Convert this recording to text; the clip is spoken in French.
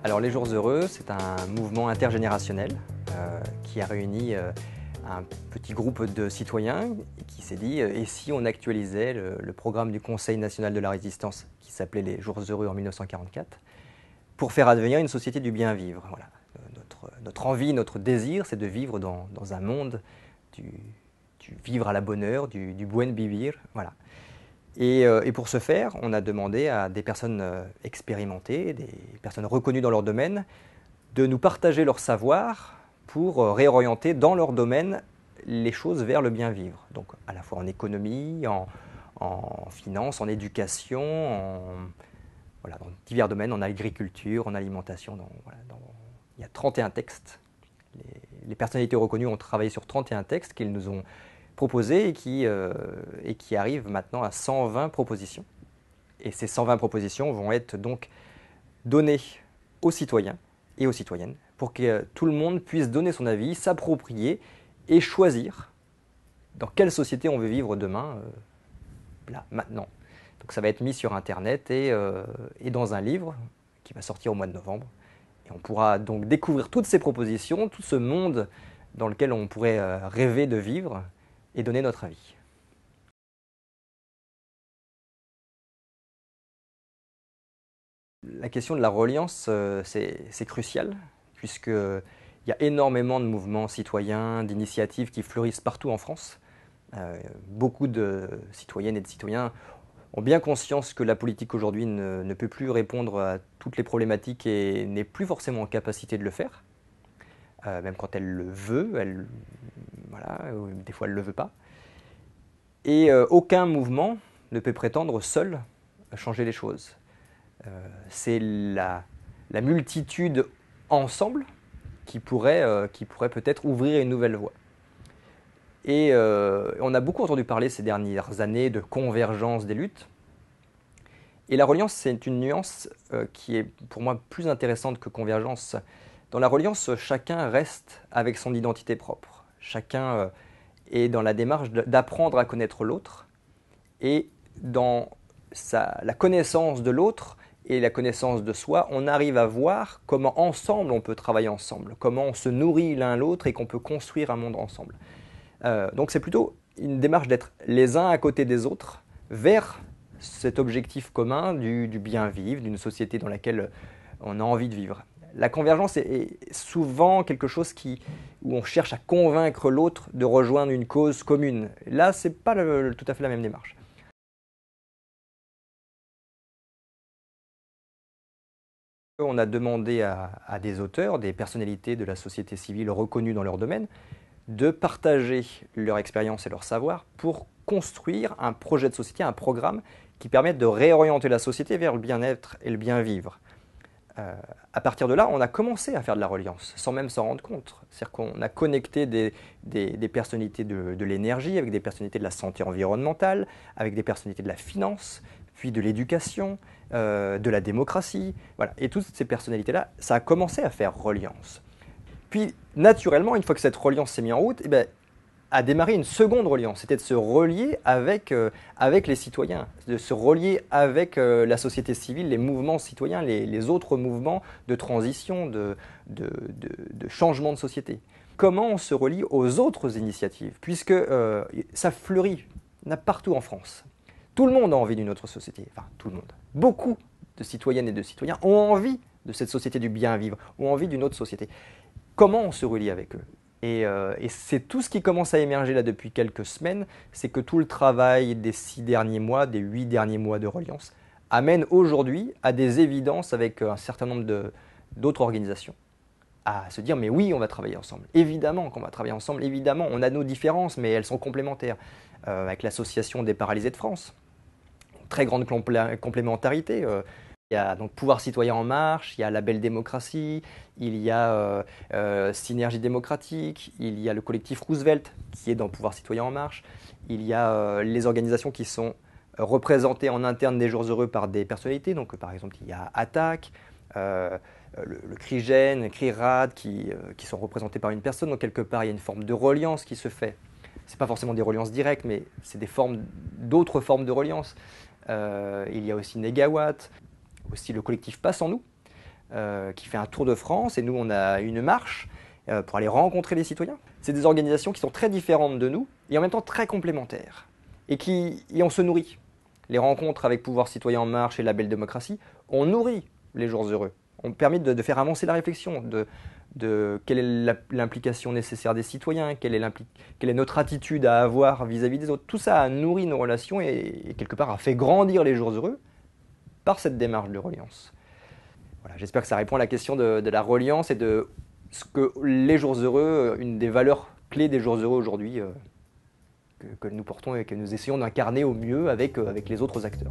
Alors les Jours Heureux, c'est un mouvement intergénérationnel qui a réuni un petit groupe de citoyens qui s'est dit et si on actualisait le programme du Conseil national de la résistance qui s'appelait les Jours Heureux en 1944 pour faire advenir une société du bien vivre. Voilà. Notre envie, notre désir, c'est de vivre dans un monde du vivre à la bonne heure, du buen vivir. Voilà. Et pour ce faire, on a demandé à des personnes expérimentées, des personnes reconnues dans leur domaine, de nous partager leur savoir pour réorienter dans leur domaine les choses vers le bien vivre. Donc à la fois en économie, en finance, en éducation, voilà, dans divers domaines, en agriculture, en alimentation. Il y a 31 textes. Les personnalités reconnues ont travaillé sur 31 textes qu'ils nous ont proposés et qui arrivent maintenant à 120 propositions. Et ces 120 propositions vont être donc données aux citoyens et aux citoyennes pour que tout le monde puisse donner son avis, s'approprier et choisir dans quelle société on veut vivre demain, là, maintenant. Donc ça va être mis sur Internet et dans un livre qui va sortir au mois de novembre. Et on pourra donc découvrir toutes ces propositions, tout ce monde dans lequel on pourrait rêver de vivre et donner notre avis. La question de la reliance, c'est crucial, puisqu'il y a énormément de mouvements citoyens, d'initiatives qui fleurissent partout en France. Beaucoup de citoyennes et de citoyens ont bien conscience que la politique aujourd'hui ne peut plus répondre à toutes les problématiques et n'est plus forcément en capacité de le faire. Même quand elle le veut, voilà, des fois elle ne le veut pas. Et aucun mouvement ne peut prétendre seul changer les choses. C'est la multitude ensemble qui pourrait peut-être ouvrir une nouvelle voie. Et on a beaucoup entendu parler ces dernières années de convergence des luttes. Et la reliance, c'est une nuance qui est pour moi plus intéressante que convergence. Dans la reliance, chacun reste avec son identité propre. Chacun est dans la démarche d'apprendre à connaître l'autre. Et dans la connaissance de l'autre et la connaissance de soi, on arrive à voir comment ensemble on peut travailler ensemble, comment on se nourrit l'un l'autre et qu'on peut construire un monde ensemble. Donc c'est plutôt une démarche d'être les uns à côté des autres vers cet objectif commun du bien vivre, d'une société dans laquelle on a envie de vivre. La convergence est souvent quelque chose où on cherche à convaincre l'autre de rejoindre une cause commune. Là, ce n'est pas tout à fait la même démarche. On a demandé à des auteurs, des personnalités de la société civile reconnues dans leur domaine, de partager leur expérience et leur savoir pour construire un projet de société, un programme qui permette de réorienter la société vers le bien-être et le bien-vivre. À partir de là, on a commencé à faire de la reliance, sans même s'en rendre compte. C'est-à-dire qu'on a connecté des personnalités de l'énergie avec des personnalités de la santé environnementale, avec des personnalités de la finance, puis de l'éducation, de la démocratie. Voilà. Et toutes ces personnalités-là, ça a commencé à faire reliance. Puis, naturellement, une fois que cette reliance s'est mise en route, a démarré une seconde reliance. C'était de se relier avec les citoyens, de se relier avec la société civile, les mouvements citoyens, les autres mouvements de transition, de changement de société. Comment on se relie aux autres initiatives, puisque ça fleurit partout en France. Tout le monde a envie d'une autre société, enfin tout le monde. Beaucoup de citoyennes et de citoyens ont envie de cette société du bien vivre, ont envie d'une autre société. Comment on se relie avec eux ? Et c'est tout ce qui commence à émerger là depuis quelques semaines, c'est que tout le travail des 6 derniers mois, des 8 derniers mois de reliance, amène aujourd'hui à des évidences avec un certain nombre d'autres organisations, à se dire mais oui, on va travailler ensemble. Évidemment qu'on va travailler ensemble, évidemment, on a nos différences, mais elles sont complémentaires. Avec l'Association des paralysés de France, une très grande complémentarité. Il y a donc Pouvoir Citoyen en Marche, il y a la Belle Démocratie, il y a Synergie démocratique, il y a le collectif Roosevelt qui est dans Pouvoir Citoyen en Marche, il y a les organisations qui sont représentées en interne des Jours Heureux par des personnalités, donc par exemple il y a Attac, le CRIGEN, CRIRAD qui sont représentés par une personne, donc quelque part il y a une forme de reliance qui se fait. Ce n'est pas forcément des reliances directes, mais c'est d'autres formes de reliance. Il y a aussi Négawatt, aussi le collectif Passe en nous, qui fait un tour de France et nous on a une marche pour aller rencontrer les citoyens. C'est des organisations qui sont très différentes de nous et en même temps très complémentaires et on se nourrit. Les rencontres avec Pouvoir Citoyen en Marche et la Belle Démocratie, on nourrit les jours heureux. On permet de faire avancer la réflexion de quelle est l'implication nécessaire des citoyens, quelle est notre attitude à avoir vis-à-vis des autres. Tout ça a nourri nos relations et quelque part a fait grandir les jours heureux par cette démarche de reliance. Voilà, j'espère que ça répond à la question de la reliance et de ce que les jours heureux, une des valeurs clés des jours heureux aujourd'hui, que nous portons et que nous essayons d'incarner au mieux avec les autres acteurs.